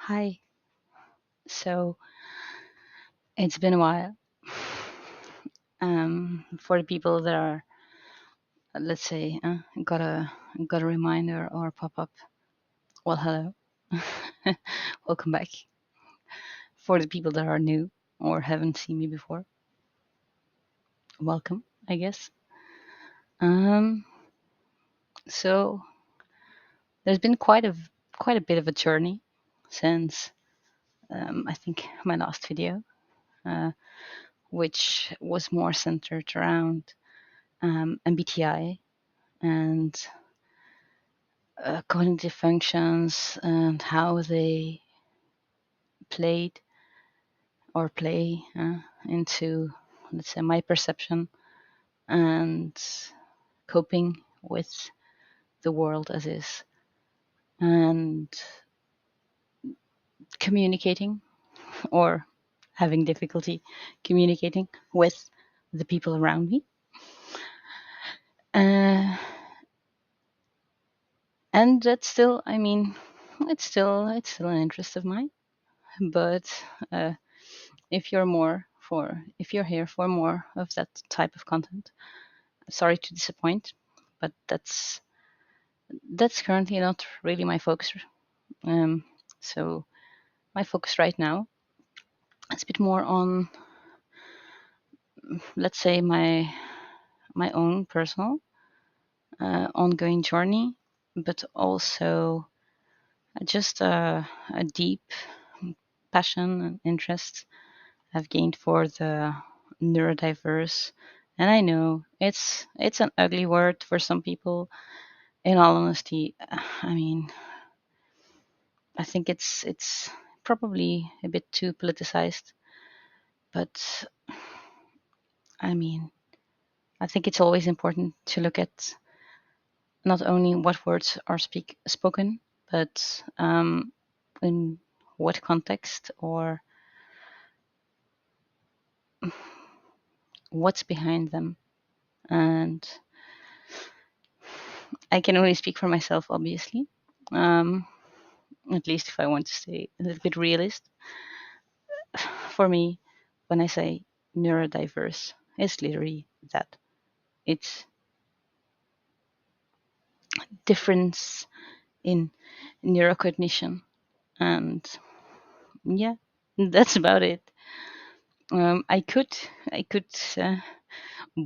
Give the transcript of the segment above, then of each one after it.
Hi. So it's been a while. For the people that are, let's say, got a reminder or pop up. Well, hello, welcome back. For the people that are new or haven't seen me before, welcome, I guess. Um, so there's been quite a bit of a journey since I think my last video, uh, which was more centered around MBTI and cognitive functions and how they played or play into, let's say, my perception and coping with the world as is and communicating or having difficulty communicating with the people around me. Uh, and that's still, I mean, it's still an interest of mine. But uh, if you're here for more of that type of content, sorry to disappoint, but that's currently not really my focus. Um, so my focus right now is a bit more on, let's say, my own personal ongoing journey, but also just a deep passion and interest I've gained for the neurodiverse. And I know it's an ugly word for some people. In all honesty, I mean, I think it's probably a bit too politicized, but I mean, I think it's always important to look at not only what words are spoken, but in what context or what's behind them. And I can only speak for myself, obviously. Um, at least if I want to stay a little bit realist. For me, when I say neurodiverse, it's literally that. It's difference in neurocognition, and yeah, that's about it. I could uh,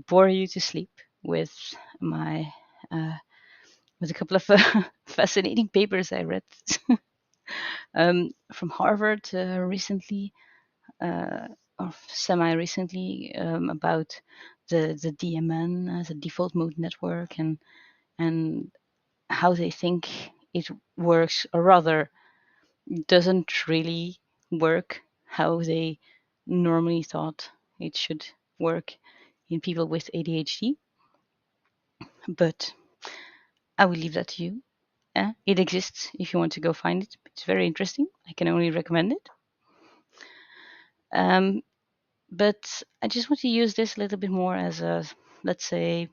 bore you to sleep with my uh, with a couple of fascinating papers I read from Harvard recently, uh, or semi-recently, about the DMN as a default mode network and how they think it works, or rather doesn't really work how they normally thought it should work in people with ADHD. But I will leave that to you. It exists if you want to go find it. It's very interesting. I can only recommend it. Um, but I just want to use this a little bit more as a, let's say,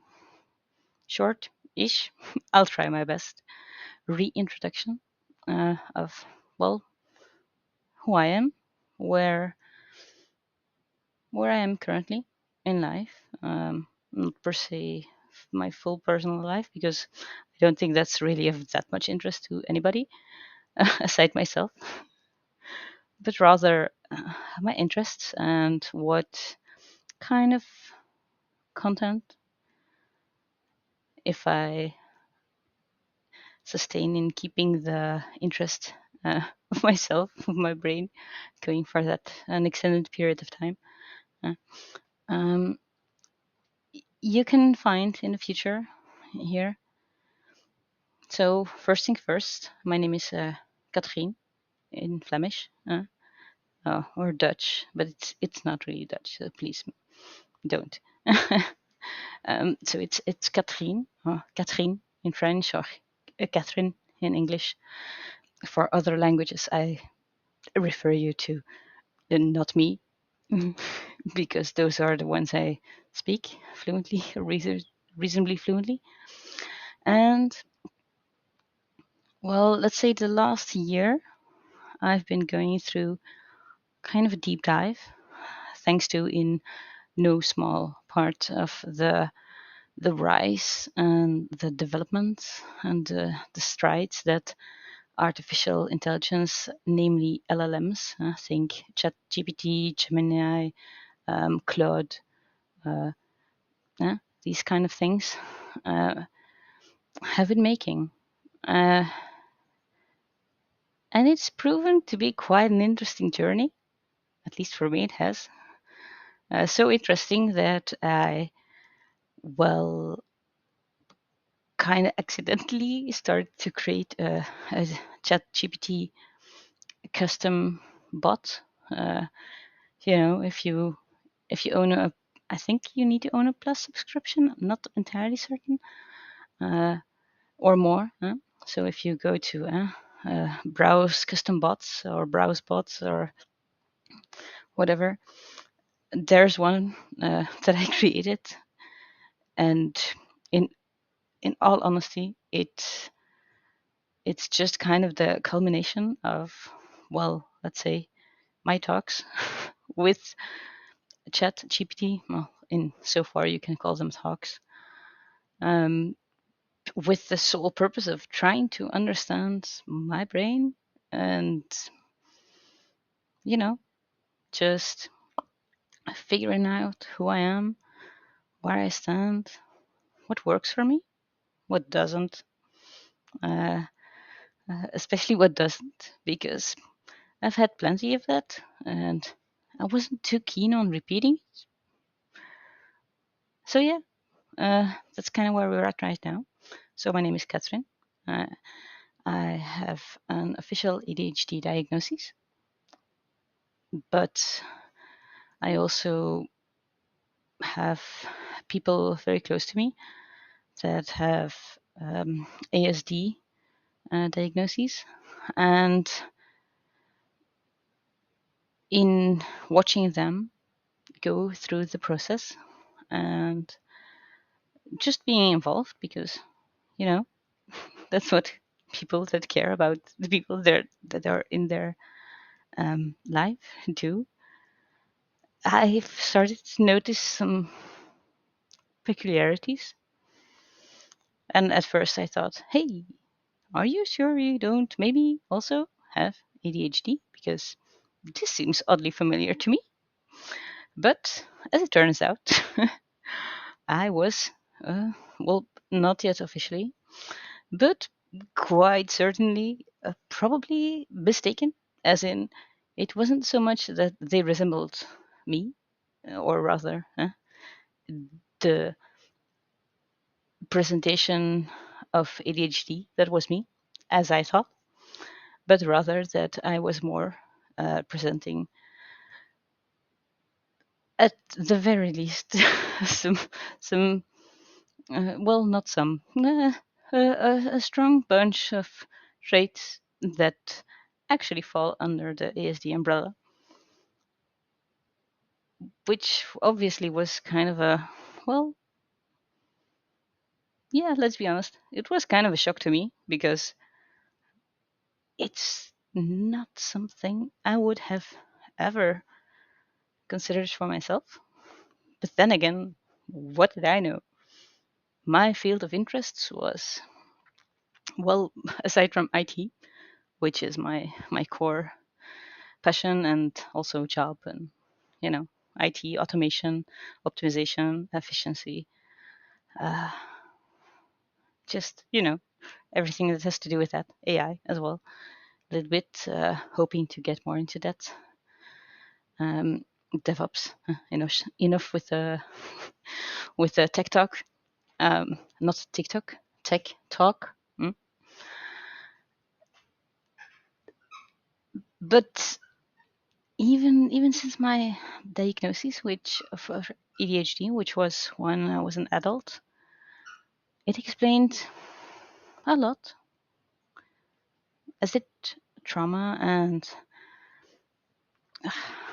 short-ish. I'll try my best. Reintroduction of, well, who I am, where where I am currently in life. Not per se my full personal life, because I don't think that's really of that much interest to anybody aside myself, but rather my interests and what kind of content, if I sustain in keeping the interest of myself, of my brain, going for that an extended period of time. Uh, um, you can find in the future here. So first thing first, my name is Katrien in Flemish, or Dutch, but it's not really Dutch. So please don't. So it's Katrien, or Catherine in French, or Catherine in English. For other languages, I refer you to not me, because those are the ones I speak fluently, reasonably fluently. And well, let's say the last year, I've been going through kind of a deep dive, thanks to in no small part of the rise and the development and the strides that artificial intelligence, namely LLMs, think ChatGPT, Gemini, Claude, uh, these kind of things, have been making. Uh, and it's proven to be quite an interesting journey. At least for me, it has. So interesting that I, well, kind of accidentally started to create a ChatGPT custom bot. Uh, if you own a, I think you need to own a Plus subscription. I'm not entirely certain, or more. So if you go to browse custom bots or browse bots or whatever, there's one that I created, and in in all honesty, it's just kind of the culmination of, well, let's say, my talks with Chat GPT. Well, in so far you can call them talks, um, with the sole purpose of trying to understand my brain and, you know, just figuring out who I am, where I stand, what works for me, what doesn't, uh, especially what doesn't, because I've had plenty of that, and I wasn't too keen on repeating. So yeah, that's kind of where we're at right now. So my name is Catherine. Uh, I have an official ADHD diagnosis, but I also have people very close to me that have ASD diagnoses, and in watching them go through the process and just being involved, because you know that's what people that care about the people that are in their life do. I've started to notice some peculiarities, and at first I thought, hey, are you sure you don't maybe also have ADHD? Because this seems oddly familiar to me. But as it turns out, I was, well, not yet officially, but quite certainly, probably mistaken, as in, it wasn't so much that they resembled me, or rather, the presentation of ADHD that was me, as I thought, but rather that I was more presenting, at the very least, some some well, not some, a strong bunch of traits that actually fall under the ASD umbrella, which obviously was kind of a, well, yeah, let's be honest, it was kind of a shock to me, because it's not something I would have ever considered for myself. But then again, what did I know? My field of interests was, well, aside from IT, which is my core passion and also job, and you know, IT, automation, optimization, efficiency, uh, just everything that has to do with that, AI as well. A little bit hoping to get more into that. DevOps, enough with the with the tech talk, not TikTok, tech talk. But even since my diagnosis, which for ADHD, which was when I was an adult, it explained a lot. As it trauma, and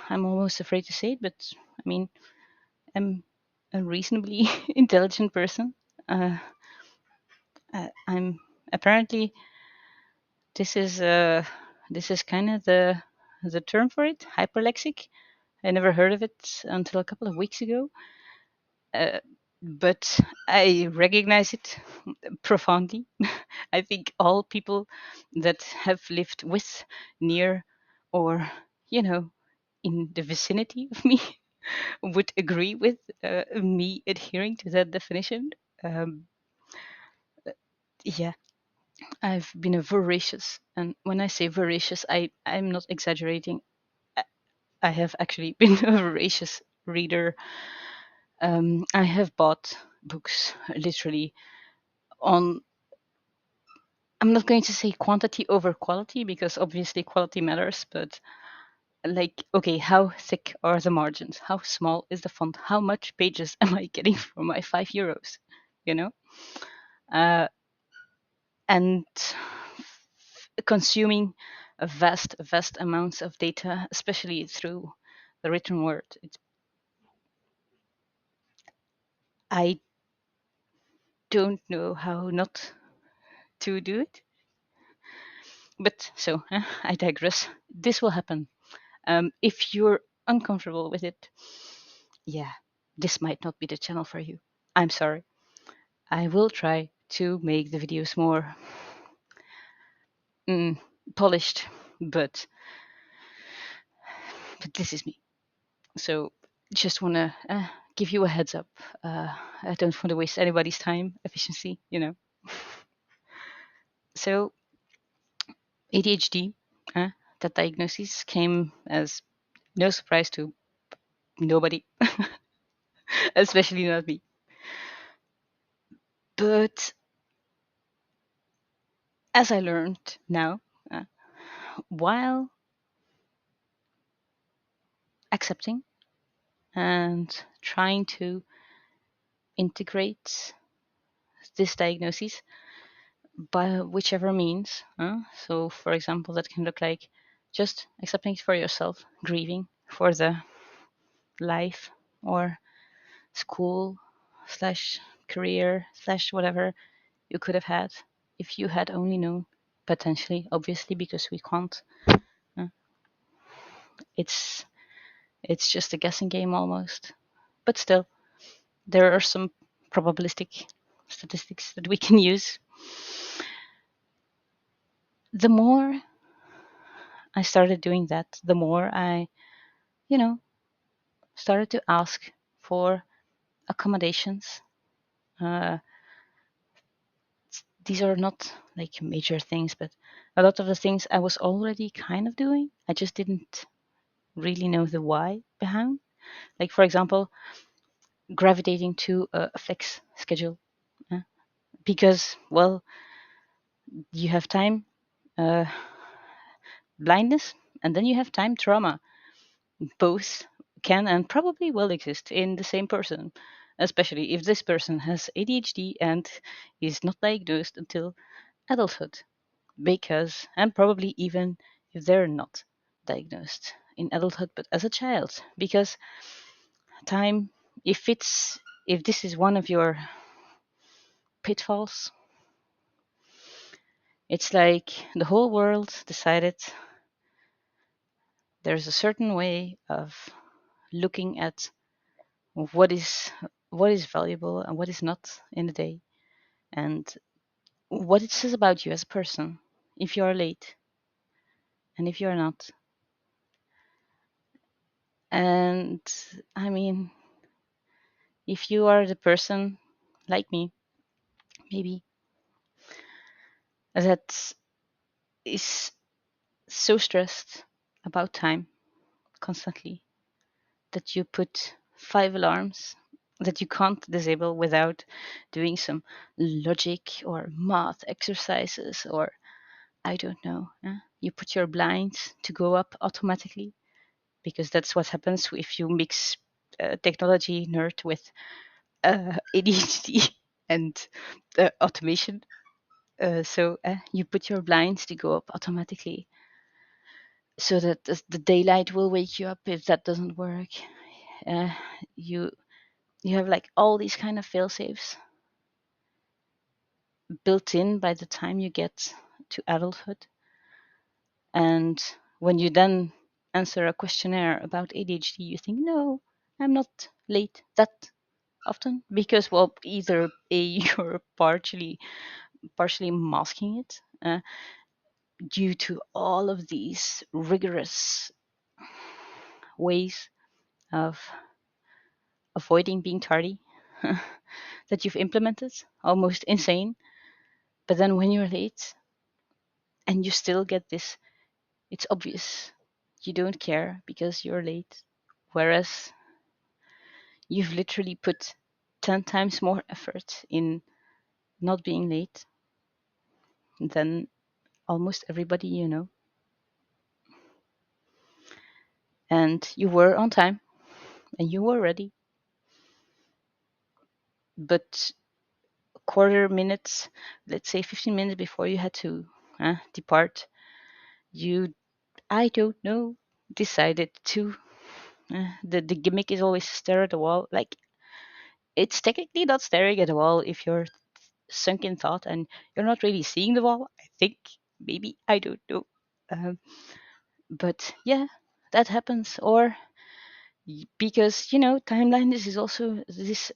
I'm almost afraid to say it, but I mean, I'm a reasonably intelligent person. I'm apparently, this is This is kind of the term for it, hyperlexic. I never heard of it until a couple of weeks ago, uh, but I recognize it profoundly. I think all people that have lived with, near, or you know, in the vicinity of me would agree with me adhering to that definition. Um, yeah, I've been a voracious, and when I say voracious, I'm not exaggerating. I I have actually been a voracious reader. I have bought books literally on. I'm not going to say quantity over quality because obviously quality matters, but like, okay, how thick are the margins? How small is the font? How much pages am I getting for my €5? You know, uh, and consuming a vast amounts of data, especially through the written word. I don't know how not to do it, but so I digress. This will happen. If you're uncomfortable with it, yeah, this might not be the channel for you. I'm sorry. I will try to make the videos more mm, polished, but this is me. So just want to give you a heads up. I don't want to waste anybody's time. Efficiency, you know. So ADHD, that diagnosis came as no surprise to nobody, especially not me. But as I learned now, uh, while accepting and trying to integrate this diagnosis by whichever means. So, for example, that can look like just accepting it for yourself, grieving for the life or school slash career slash whatever you could have had if you had only known. Potentially, obviously, because we can't. Uh, it's it's just a guessing game almost. But still, there are some probabilistic statistics that we can use. The more I started doing that, the more I, you know, started to ask for accommodations. Uh, these are not like major things, but a lot of the things I was already kind of doing, I just didn't really know the why behind. Like, for example, gravitating to a flex schedule. uh, because, well, you have time uh, blindness and then you have time trauma. Both can and probably will exist in the same person, especially if this person has ADHD and is not diagnosed until adulthood, because, and probably even if they're not diagnosed in adulthood but as a child, because time, if this is one of your pitfalls, it's like the whole world decided there's a certain way of looking at what is valuable and what is not in the day, and what it says about you as a person if you are late and if you are not. And I mean, if you are the person like me, maybe, that is so stressed about time constantly that you put 5 alarms that you can't disable without doing some logic or math exercises, or I don't know. You put your blinds to go up automatically because that's what happens if you mix technology nerd with ADHD and automation. So you put your blinds to go up automatically so that the daylight will wake you up if that doesn't work. Uh, you you have like all these kind of fail safes built in by the time you get to adulthood, And when you then answer a questionnaire about ADHD, you think, no, I'm not late that often, because, well, either A, you're partially masking it due to all of these rigorous ways of avoiding being tardy that you've implemented, almost insane. But then when you're late and you still get this, it's obvious you don't care because you're late. Whereas you've literally put 10 times more effort in not being late than almost everybody you know. And you were on time and you were ready. But quarter minutes, let's say 15 minutes before you had to depart, you, I don't know, decided to. The gimmick is always stare at the wall. Like, it's technically not staring at the wall if you're sunk in thought and you're not really seeing the wall. I think, maybe, I don't know. But yeah, that happens. Or because, timeline is also this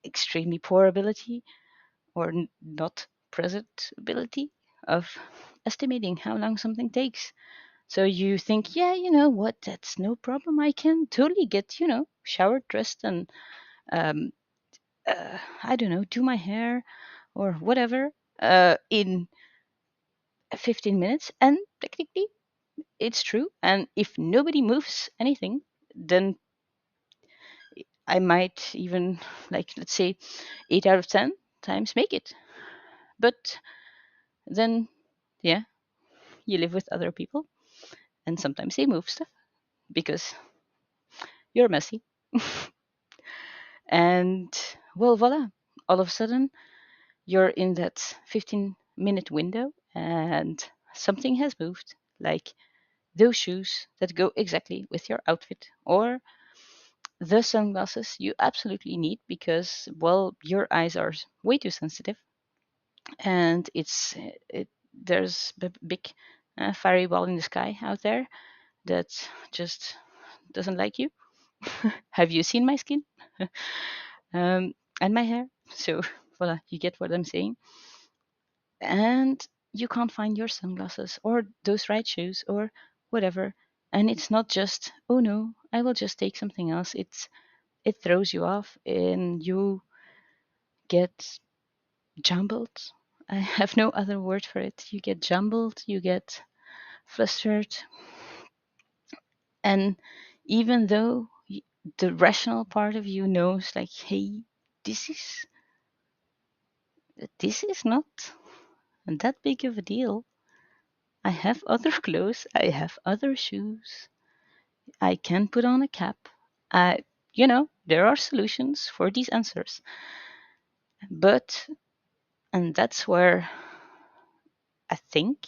extremely poor ability, or not present ability, of estimating how long something takes. So you think, yeah, you know what, that's no problem. I can totally get, showered, dressed, and I don't know, do my hair or whatever in 15 minutes. And technically, it's true. And if nobody moves anything, then I might even, like, let's say, 8 out of 10 times make it. But then, yeah, you live with other people, and sometimes they move stuff because you're messy. And, well, voila, all of a sudden, you're in that 15-minute window and something has moved, like those shoes that go exactly with your outfit, or the sunglasses you absolutely need because, well, your eyes are way too sensitive, and there's a big fiery ball in the sky out there that just doesn't like you. Have you seen my skin? And my hair? So, voila, you get what I'm saying. And you can't find your sunglasses or those right shoes or whatever. And it's not just, oh no, I will just take something else. It throws you off and you get jumbled. I have no other word for it. You get jumbled, you get flustered. And even though the rational part of you knows, like, hey, this is this is not that big of a deal. I have other clothes, I have other shoes, I can put on a cap. I, there are solutions for these answers. But, and that's where I think,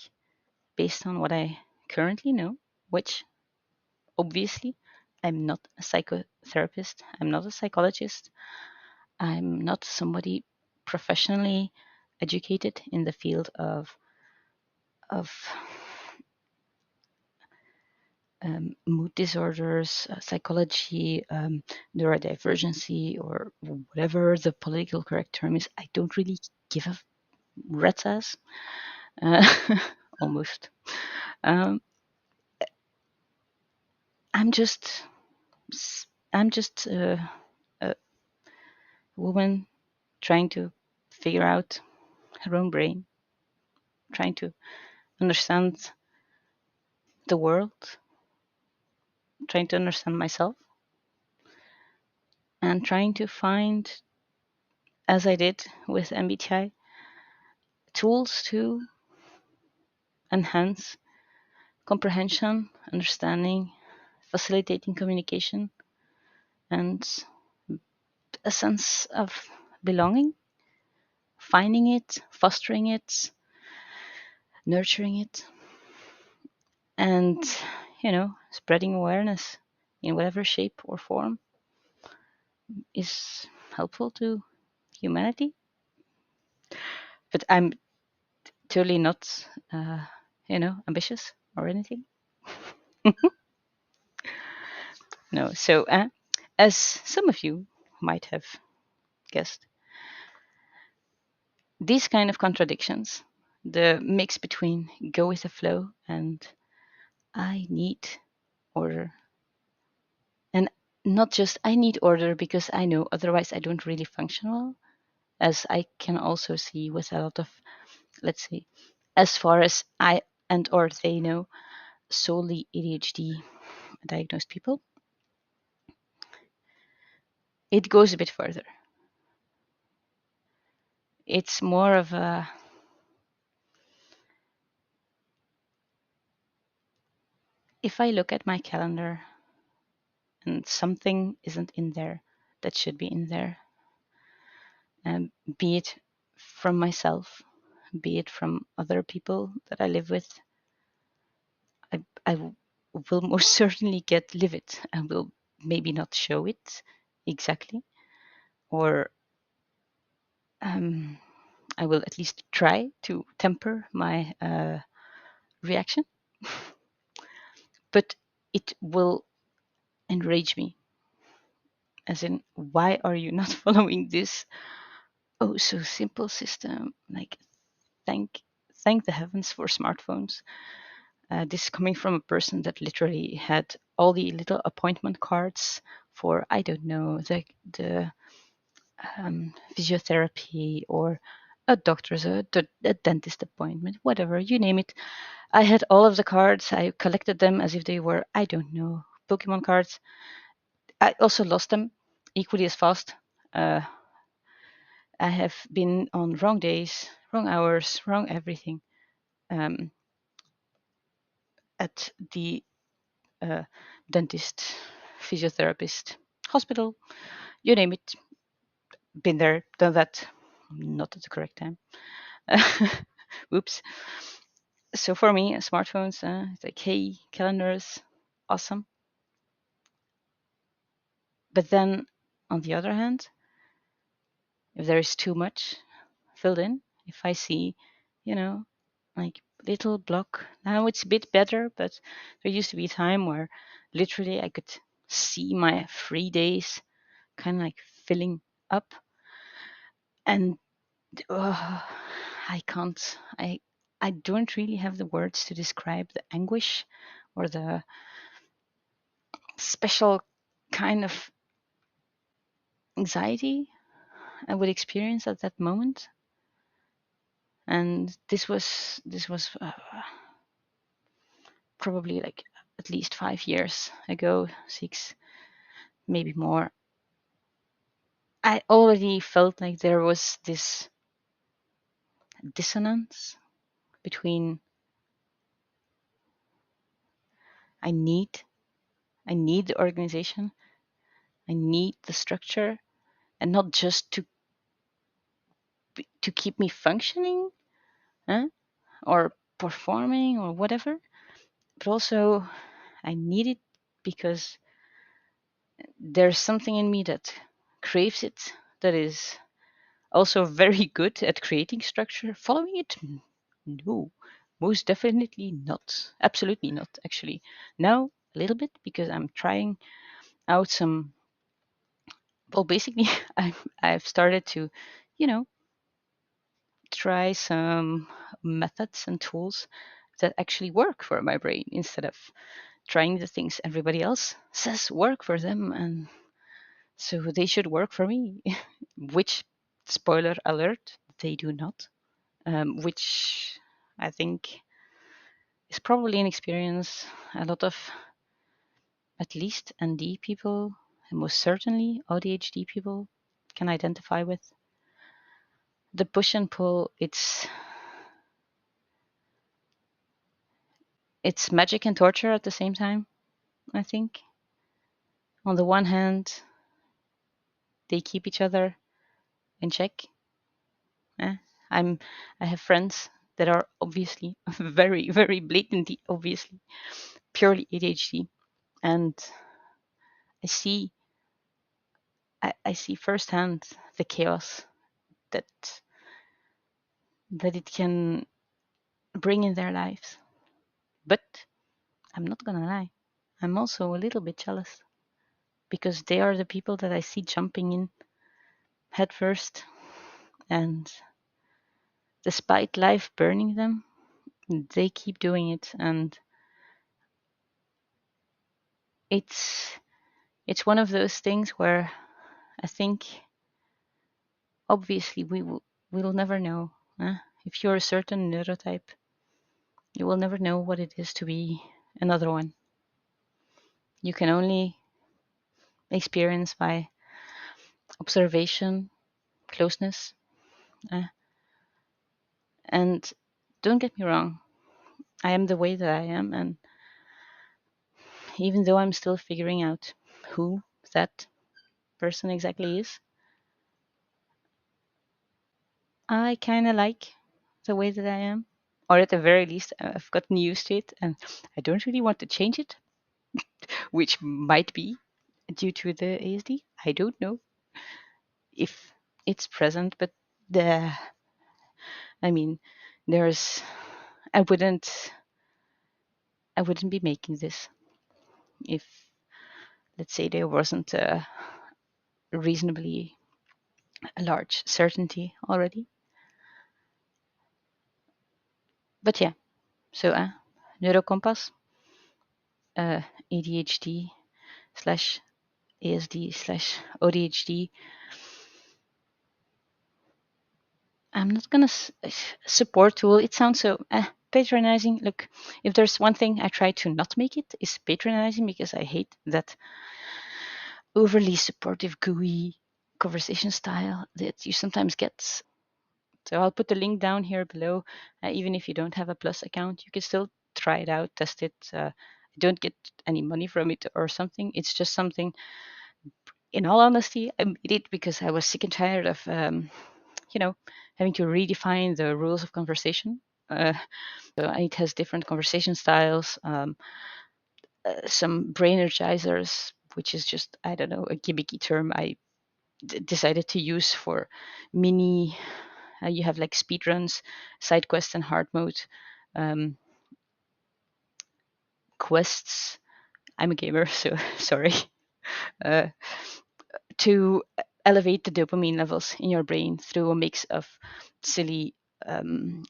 based on what I currently know, which obviously I'm not a psychotherapist, I'm not a psychologist, I'm not somebody professionally educated in the field of mood disorders, psychology, neurodivergency, or whatever the political correct term is. I don't really give a rat's ass, uh, almost. Um, I'm just, I'm just a woman trying to figure out her own brain, trying to understand the world, trying to understand myself, and trying to find, as I did with MBTI, tools to enhance comprehension, understanding, facilitating communication, and a sense of belonging, finding it, fostering it, nurturing it, and, spreading awareness in whatever shape or form is helpful to humanity. But I'm totally not, ambitious. or anything? No. So, as some of you might have guessed, these kind of contradictions, the mix between go with the flow and I need order, and not just I need order because I know otherwise I don't really function well, as I can also see with a lot of, let's say, as far as I and or they know, solely ADHD diagnosed people. It goes a bit further. It's more of a, if I look at my calendar and something isn't in there that should be in there, be it from myself, be it from other people that I live with, I will most certainly get livid and will maybe not show it exactly, or I will at least try to temper my reaction, but it will enrage me. As in, why are you not following this oh so simple system? Like, thank the heavens for smartphones. This is coming from a person that literally had all the little appointment cards for, I don't know, the physiotherapy or a doctor's, a dentist appointment, whatever, you name it. I had all of the cards. I collected them as if they were, I don't know, Pokemon cards. I also lost them equally as fast. I have been on wrong days, wrong hours, wrong everything, um, at the uh, dentist, physiotherapist, hospital, you name it. Been there, done that. Not at the correct time. Oops. So for me, smartphones, it's like, hey, calendars, awesome. But then, on the other hand, if there is too much filled in, if I see, you know, like little block, now it's a bit better, but there used to be a time where literally I could see my free days kind of like filling up, and I can't, I don't really have the words to describe the anguish or the special kind of anxiety I would experience at that moment. And this was probably like at least 5 years ago, 6, maybe more. I already felt like there was this dissonance between I need I need the organization, I need the structure, and not just to keep me functioning, eh, or performing or whatever, but also I need it because there's something in me that craves it, that is also very good at creating structure. Following it? No, most definitely not. Absolutely not, actually. Now, a little bit because I'm trying out some. Well, basically, I've started to, you know, try some methods and tools that actually work for my brain instead of trying the things everybody else says work for them, and so they should work for me. Which, spoiler alert, they do not. Which I think is probably an experience a lot of at least ND people, and most certainly AuDHD people, can identify with. The push and pull, it's magic and torture at the same time, I think. On the one hand, they keep each other in check. Eh? I'm I have friends that are obviously very, very blatantly obviously purely ADHD, and I see I see firsthand the chaos that it can bring in their lives. But I'm not gonna lie, I'm also a little bit jealous because they are the people that I see jumping in head first, and despite life burning them, they keep doing it, and it's one of those things where I think obviously we'll never know. If you're a certain neurotype, you will never know what it is to be another one. You can only experience by observation, closeness, and don't get me wrong, I am the way that I am, and even though I'm still figuring out who that person exactly is, I kind of like the way that I am, or at the very least, I've gotten used to it, and I don't really want to change it, which might be due to the ASD. I don't know if it's present, but the, I mean, there's, I wouldn't, I wouldn't be making this if, let's say, there wasn't a reasonably large certainty already. But yeah, so NeuroCompass, ADHD slash ASD slash AuDHD. I'm not gonna support tool. It sounds so patronizing. Look, if there's one thing I try to not make it is patronizing, because I hate that overly supportive, gooey conversation style that you sometimes get. So I'll put the link down here below. Even if you don't have a Plus account, you can still try it out, test it. I don't get any money from it or something. It's just something, in all honesty, I made it because I was sick and tired of, having to redefine the rules of conversation. So it has different conversation styles, some brain energizers, which is just, I don't know, a gimmicky term I decided to use for mini. You have like speed runs, side quests, and hard mode quests. I'm a gamer, so sorry. Uh, to elevate the dopamine levels in your brain through a mix of silly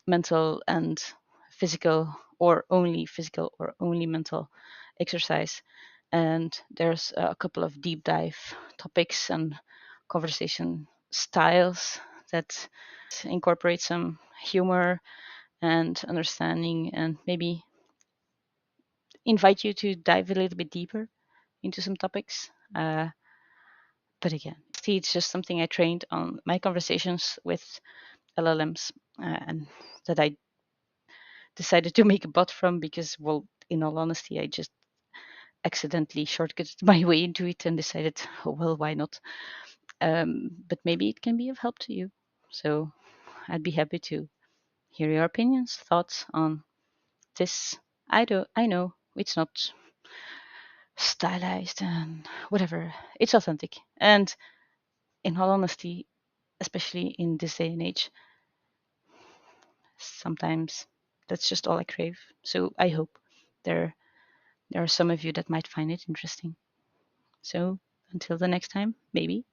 mental and physical, or only mental exercise. And there's a couple of deep dive topics and conversation styles that incorporate some humor and understanding, and maybe invite you to dive a little bit deeper into some topics. But again, see, it's just something I trained on my conversations with LLMs, and that I decided to make a bot from because, well, in all honesty, I just accidentally shortcutted my way into it and decided, oh, well, why not? But maybe it can be of help to you. So I'd be happy to hear your opinions, thoughts on this. I know it's not stylized and whatever. It's authentic. And in all honesty, especially in this day and age, sometimes that's just all I crave. So I hope there are some of you that might find it interesting. So until the next time, maybe.